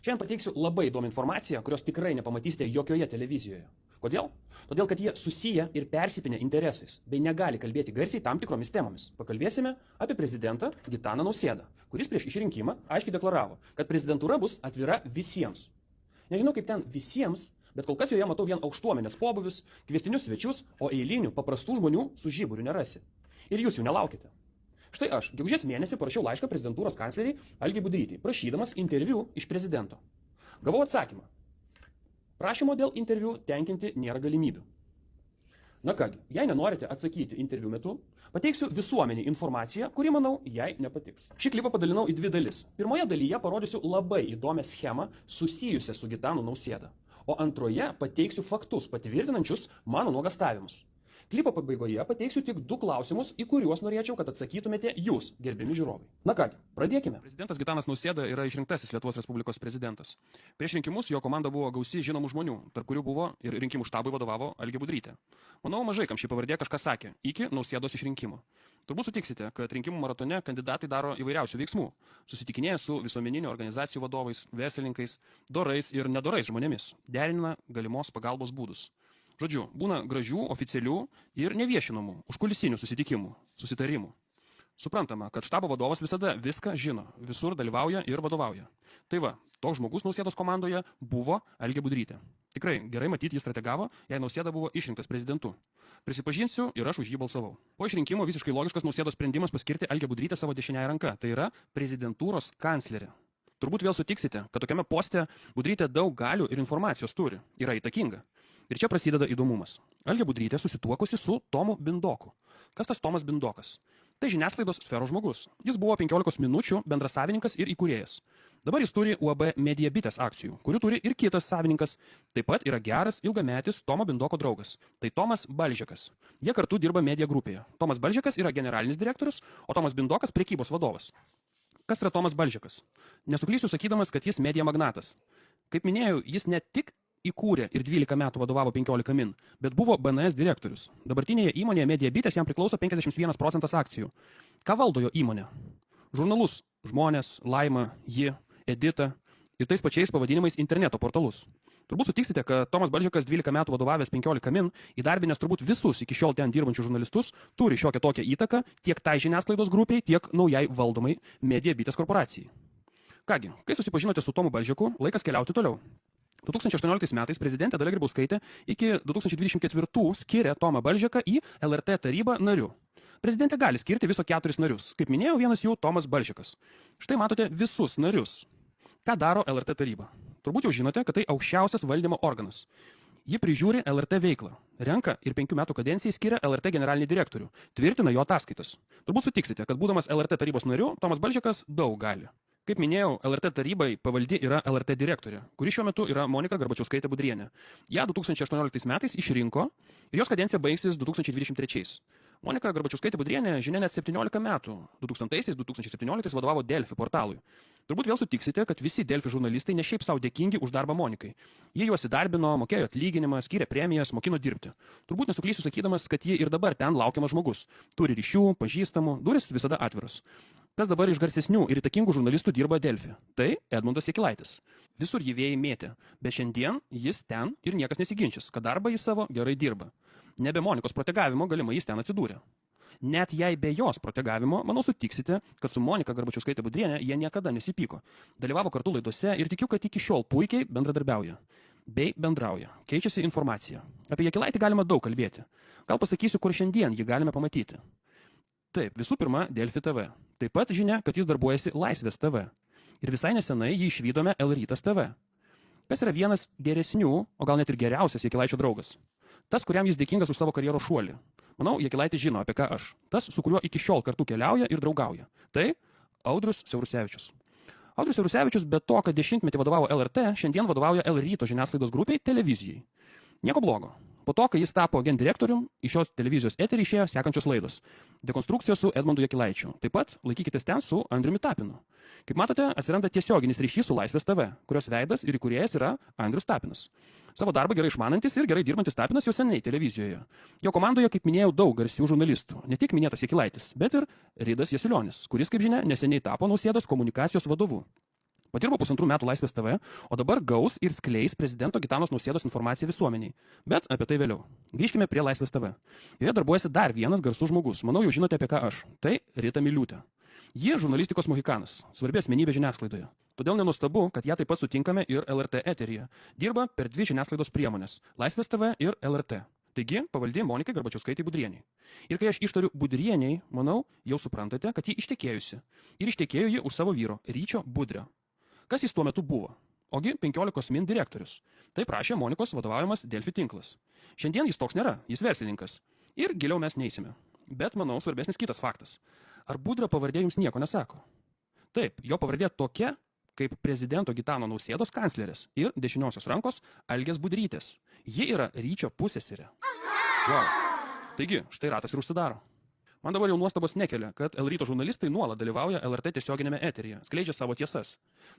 Šiandien pateiksiu labai įdomią informaciją, kurios tikrai nepamatysite jokioje televizijoje. Kodėl? Todėl, kad jie susiję ir persipinę interesais, bei negali kalbėti garsiai tam tikromis temomis. Pakalbėsime apie prezidentą Gitaną Nausėdą, kuris prieš išrinkimą aiškiai deklaravo, kad prezidentūra bus atvira visiems. Nežinau kaip ten visiems, bet kol kas joje matau vien aukštuomenės pobūvius, kviestinius svečius, o eilinių, paprastų žmonių su žiburiu nerasi. Ir jūs jų nelaukite. Štai aš, gegužės mėnesį parašiau laišką prezidentūros kancleriai Algiai Budrytei, prašydamas interviu iš prezidento. Gavau atsakymą. Prašymo dėl interviu tenkinti nėra galimybių. Na kągi, jei nenorite atsakyti interviu metu, pateiksiu visuomeniai informaciją, kuri, manau, jai nepatiks. Šį klipą padalinau į dvi dalis. Pirmoje dalyje parodysiu labai įdomią schemą susijusią su Gitanu Nausėda, o antroje pateiksiu faktus patvirtinančius mano nuogastavimus. Klipo pabaigoje pateiksiu tik du klausimus, į kuriuos norėčiau, kad atsakytumėte jūs, gerbiami žiūrovai. Na kągi, pradėkime. Prezidentas Gitanas Nausėda yra išrinktasis Lietuvos Respublikos prezidentas. Prieš rinkimus jo komanda buvo gausi žinomų žmonių, tarp kurių buvo ir rinkimų štabui vadovavo Algė Budrytė. Manau, mažai kam ši pavardė kažką sakė iki Nausėdos išrinkimo. Turbūt sutiksite, kad rinkimų maratone kandidatai daro įvairiausių veiksmų. Susitikinėja su visuomeninių organizacijų vadovais, verslininkais, dorais ir nedorais žmonėmis. Derina galimos pagalbos būdus. Žodžiu, būna gražių, oficialių ir neviešinamų, užkulisinių susitikimų, susitarimų. Suprantama, kad štabo vadovas visada viską žino, visur dalyvauja ir vadovauja. Tai va, toks žmogus Nausėdos komandoje buvo Algė Budrytė. Tikrai gerai matyti jis strategavo, jei Nausėda buvo išrinktas prezidentu. Prisipažinsiu, ir aš už jį balsavau. Po išrinkimo visiškai logiškas Nausėdos sprendimas paskirti Algę Budrytę savo dešiniąją ranką, tai yra prezidentūros kanclerė. Turbūt vėl sutiksite, kad tokiame poste Budrytė daug galių ir informacijos turi, yra įtakinga. Ir čia prasideda įdomumas. Algė Budrytė susituokusi su Tomu Bindoku. Kas tas Tomas Bindokas? Tai žiniasklaidos sferos žmogus. Jis buvo 15 minučių bendrasavininkas ir įkūrėjas. Dabar jis turi UAB Media Bitės akcijų, kurių turi ir kitas savininkas. Taip pat yra geras ilgametis Tomo Bindoko draugas. Tai Tomas Balžekas. Jie kartu dirba media grupėje. Tomas Balžekas yra generalinis direktorius, o Tomas Bindokas prekybos vadovas. Kas yra Tomas Balžekas? Nesuklysiu sakydamas, kad jis media magnatas. Kaip minėjau, jis ne tik įkūrė ir 12 metų vadovavo 15 min, bet buvo BNS direktorius. Dabartinėje įmonėje Media Bitės jam priklauso 51% akcijų. Ką valdo jo įmonė? Žurnalus, žmonės, Laima, ji, Edita ir tais pačiais pavadinimais interneto portalus. Turbūt sutiksite, kad Tomas Balžekas 12 metų vadovavęs 15 min, įdarbinęs turbūt visus iki šiol ten dirbančių žurnalistus, turi šiokią tokią įtaką tiek tai žiniasklaidos grupiai, tiek naujai valdomai Media Bitės korporacijai. Kągi, kai susipažinote su Tomu Balžeku, laikas keliauti toliau. 2018 metais prezidentė Dalia Grybauskaitė iki 2024 skiria Tomą Balžeką į LRT tarybą nariu. Prezidentė gali skirti viso 4 narius. Kaip minėjau, vienas jų Tomas Balžekas. Štai matote visus narius. Ką daro LRT taryba? Turbūt jau žinote, kad tai aukščiausias valdymo organas. Ji prižiūri LRT veiklą, renka ir 5 metų kadencijai skiria LRT generalinį direktorių, tvirtina jo ataskaitas. Turbūt sutiksite, kad būdamas LRT tarybos nariu, Tomas Balžekas daug gali. Kaip minėjau, LRT tarybai pavaldi yra LRT direktorė, kuri šiuo metu yra Monika Garbačiauskaitė Budrienė. Ja 2018 metais išrinko ir jos kadencija baigsis 2023. Monika Garbačiauskaitė Budrienė, žinia, net 17 metų, 2000-2017 vadovavo Delfi portalui. Turbūt vėl sutiksite, kad visi Delfi žurnalistai ne šiaip savo dėkingi už darbą Monikai. Jie juos įdarbino, mokėjo atlyginimą, skyrė premijas, mokino dirbti. Turbūt nesuklysiu sakydamas, kad ji ir dabar ten laukiamas žmogus. Turi ryšių, pažįstamų, durys visada atviros. Kas dabar iš garsesnių ir įtakingų žurnalistų dirba Delfi? Tai Edmundas Jakilaitis. Visur jį vėjai mėtė, bet šiandien jis ten ir niekas nesiginčys, kad darbą jis savo gerai dirba. Nebe Monikos protegavimo galimai jis ten atsidūrė. Net jei be jos protegavimo, manau sutiksite, kad su Monika Garbačiauskaitė Budrienė jie niekada nesipyko. Dalyvavo kartu laidose ir tikiu, kad iki šiol puikiai bendradarbiauja. Bei bendrauja. Keičiasi informacija. Apie Jakilaitį galima daug kalbėti. Gal pasakysiu, kur šiandien jį galime pamatyti. Taip, visų pirma, Delfi TV. Taip pat žinia, kad jis darbuojasi Laisvės TV. Ir visai nesenai jį išvydome L-Rytas TV. Kas yra vienas geresnių, o gal net ir geriausias Jakilaičio draugas? Tas, kuriam jis dėkingas už savo karjeros šuolį. Manau, Jakilaitis žino, apie ką aš. Tas, su kuriuo iki šiol kartu keliauja ir draugauja. Tai Audrius Siaurusevičius. Audrius Siaurusevičius be to, kad 10-metį vadovavo LRT, šiandien vadovauja L-Ryto žiniasklaidos grupiai televizijai. Nieko blogo. Po to, kai jis tapo gendirektorium, iš šios televizijos eterį išėjo sekančios laidos. Dekonstrukcijos su Edmundu Jakilaičiu. Taip pat laikykitės ten su Andriumi Tapinu. Kaip matote, atsiranda tiesioginis ryšys su Laisvės TV, kurios veidas ir įkūrėjas yra Andrius Tapinas. Savo darbą gerai išmanantis ir gerai dirbantis Tapinas jau seniai televizijoje. Jo komandoje, kaip minėjau, daug garsių žurnalistų. Ne tik minėtas Jakilaitis, bet ir Ridas Jasilionis, kuris, kaip žinia, neseniai tapo Nausėdos komunikacijos vadovu. Padirbo 1,5 metų Laisvės TV, o dabar gaus ir skleis prezidento Gitanos Nausėdos informaciją visuomeniai. Bet apie tai vėliau. Grįžkime prie Laisvės TV. Joje darbuojasi dar vienas garsus žmogus. Manau, jau žinote, apie ką aš. Tai Rita Miliūtė. Ji žurnalistikos mohikanas, svarbi asmenybė žiniasklaidoje. Todėl nenuostabu, kad ją taip pat sutinkame ir LRT eteryje. Dirba per 2 žiniasklaidos priemonės – Laisvės TV ir LRT. Taigi, pavaldi Monikai Garbačiauskaitei Budrieniai. Ir kai aš ištariu Budrieniai, manau, jau suprantate, kad ji ištekėjusi. Ir ištekėjo ji už savo vyro, Ryčio Budrio. Kas jis tuo metu buvo? Ogi 15 min direktorius. Taip rašė Monikos vadovaujamas Delfi tinklas. Šiandien jis toks nėra, jis verslininkas. Ir giliau mes neisime. Bet, manau, svarbesnis kitas faktas. Ar Budrio pavardė jums nieko nesako? Taip, jo pavardė tokia, kaip prezidento Gitano Nausėdos kanclerės ir dešiniosios rankos Algės Budrytės. Ji yra Ryčio pusseserė. Wow. Taigi, štai ratas ir užsidaro. Man dabar jau nuostabos nekelia, kad LRyto žurnalistai nuolat dalyvauja LRT tiesioginėme eteryje, skleidžia savo tiesas.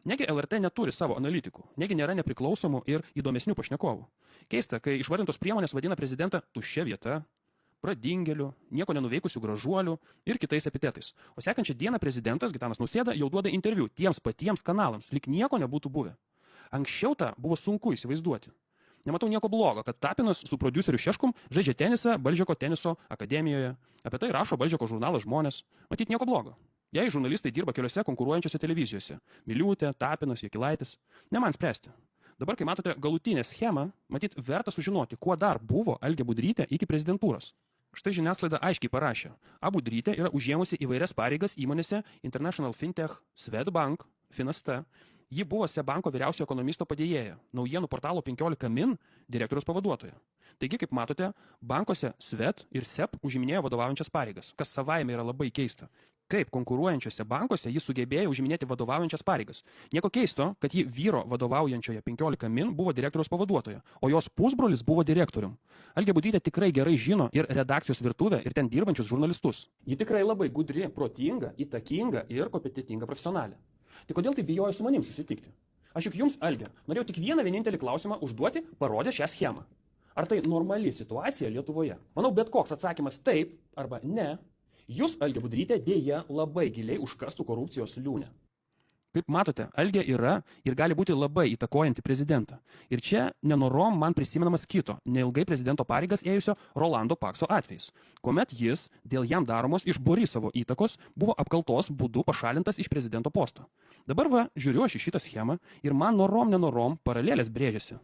Negi LRT neturi savo analitikų, negi nėra nepriklausomų ir įdomesnių pašnekovų. Keista, kai išvardintos priemonės vadina prezidentą tuščia vieta, pradingeliu, nieko nenuveikusių gražuolių ir kitais epitetais. O sekančią dieną prezidentas Gitanas Nausėda jau duoda interviu tiems patiems kanalams, lyg nieko nebūtų buvę. Anksčiau tą buvo sunku įsivaizduoti. Nematau nieko blogo, kad Tapinas su prodiuseriu Šeškum žaidžia tenisą Balžeko teniso akademijoje. Apie tai rašo Balžeko žurnalas Žmonės. Matyt, nieko blogo. Jei žurnalistai dirba keliose konkuruojančiose televizijose – Miliūtė, Tapinas, Jakilaitis – ne man spręsti. Dabar, kai matote galutinę schemą, matyt, verta sužinoti, kuo dar buvo Algė Budrytė iki prezidentūros. Štai žiniasklaida aiškiai parašė. Budrytė yra užėmusi įvairias pareigas įmonėse International Fintech, Swedbank, Finasta. Ji buvo SEB banko vyriausio ekonomisto padėjėja, naujienų portalo 15 min direktoriaus pavaduotoja. Taigi, kaip matote, bankuose Swed ir SEB užiminėjo vadovaujančias pareigas, kas savaime yra labai keista. Kaip konkuruojančiose bankuose ji sugebėjo užiminėti vadovaujančias pareigas. Nieko keisto, kad ji vyro vadovaujančioje 15 min buvo direktoriaus pavaduotoja, o jos pusbrolis buvo direktorium. Algė Budrytė tikrai gerai žino ir redakcijos virtuvę, ir ten dirbančius žurnalistus. Ji tikrai labai gudri, protinga, įtakinga ir kompetentinga profesionalė. Tai kodėl tai bijojo su manim susitikti? Aš juk jums, Algė, norėjau tik vieną vienintelį klausimą užduoti, parodę šią schemą. Ar tai normali situacija Lietuvoje? Manau, bet koks atsakymas taip arba ne, jūs, Algė Budrytė, dėja labai giliai užkastų korupcijos liūnę. Kaip matote, Algė yra ir gali būti labai įtakojanti prezidentą. Ir čia nenorom man prisimenamas kito, neilgai prezidento pareigas ėjusio Rolando Pakso atvejis, kuomet jis dėl jam daromos iš Borisovo įtakos buvo apkaltos būdu pašalintas iš prezidento posto. Dabar žiūriu aš į šitą schemą ir man nenorom paralelės brėžiasi.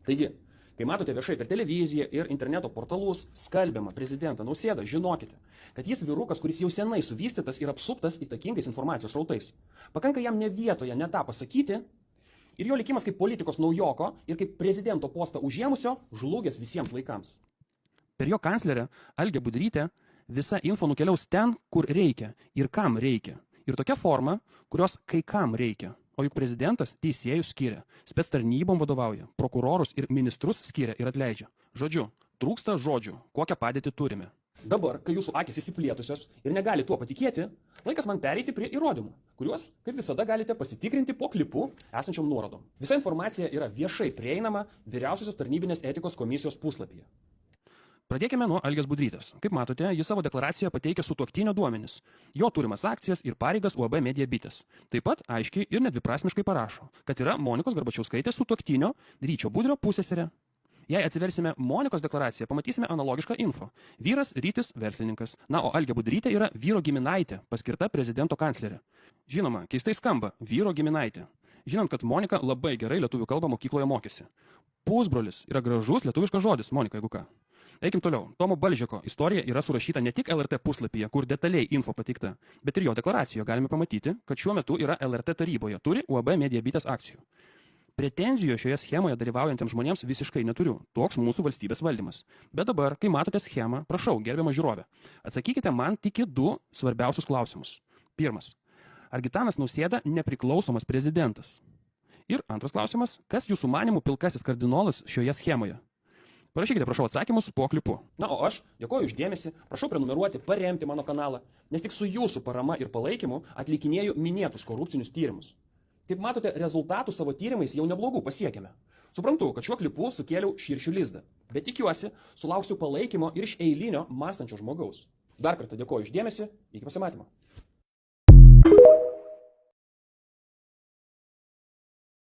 Taigi, kai matote viešai per televiziją ir interneto portalus skalbiamą prezidentą Nausėdą, žinokite, kad jis vyrukas, kuris jau senai suvystytas ir apsuptas įtakingais informacijos srautais. Pakanka jam ne vietoje ne tą pasakyti ir jo likimas kaip politikos naujoko ir kaip prezidento postą užėmusio žlugęs visiems laikams. Per jo kanclerę Algę Budrytę visa info nukeliaus ten, kur reikia ir kam reikia. Ir tokia forma, kurios kai kam reikia. O juk prezidentas teisėjus skiria, spectarnybom vadovauja, prokurorus ir ministrus skiria ir atleidžia. Žodžiu, trūksta žodžių, kokią padėtį turime. Dabar, kai jūsų akis įsiplėtusios ir negali tuo patikėti, laikas man pereiti prie įrodymų, kuriuos, kaip visada, galite pasitikrinti po klipu esančiom nuorodom. Visa informacija yra viešai prieinama Vyriausiosios tarnybinės etikos komisijos puslapyje. Pradėkime nuo Algės Budrytės. Kaip matote, jis savo deklaraciją pateikia sutuoktinio duomenis, jo turimas akcijas ir pareigas UAB Media Bitės. Taip pat aiškiai ir nedviprasmiškai parašo, kad yra Monikos Garbačiauskaitės sutuoktinio Ryčio Budrio pusseserė. Jei atsiversime Monikos deklaraciją, pamatysime analogišką info. Vyras Rytis verslininkas, o Algė Budrytė yra vyro giminaitė, paskirta prezidento kanclerė. Žinoma, keistai skamba vyro giminaitė. Žinant, kad Monika labai gerai lietuvių kalbą mokykloje mokėsi. Pusbrolis yra gražus lietuviškas žodis, Monika, jeigu ką. Eikim toliau. Tomo Balžeko istorija yra surašyta ne tik LRT puslapyje, kur detaliai info pateikta, bet ir jo deklaracijoje galime pamatyti, kad šiuo metu yra LRT taryboje, turi UAB Media Bitės akcijų. Pretenzijų šioje schemoje dalyvaujantiems žmonėms visiškai neturiu. Toks mūsų valstybės valdymas. Bet dabar, kai matote schemą, prašau, gerbiama žiūrovė, atsakykite man tik į 2 svarbiausius klausimus. Pirmas. Ar Gitanas Nausėda nepriklausomas prezidentas? Ir antras klausimas. Kas jūsų manimų pilkasis kardinolas šioje schemoje? Parašykite, prašau, atsakymus po klipu. O aš dėkoju už dėmesį, prašau prenumeruoti, paremti mano kanalą, nes tik su jūsų parama ir palaikymu atlikinėju minėtus korupcinius tyrimus. Kaip matote, rezultatų savo tyrimais jau neblogų pasiekėme. Suprantu, kad šiuo klipu sukėliau širšių lizdą, bet tikiuosi, sulauksiu palaikymo ir iš eilinio mąstančio žmogaus. Dar kartą dėkoju už dėmesį, iki pasimatymo.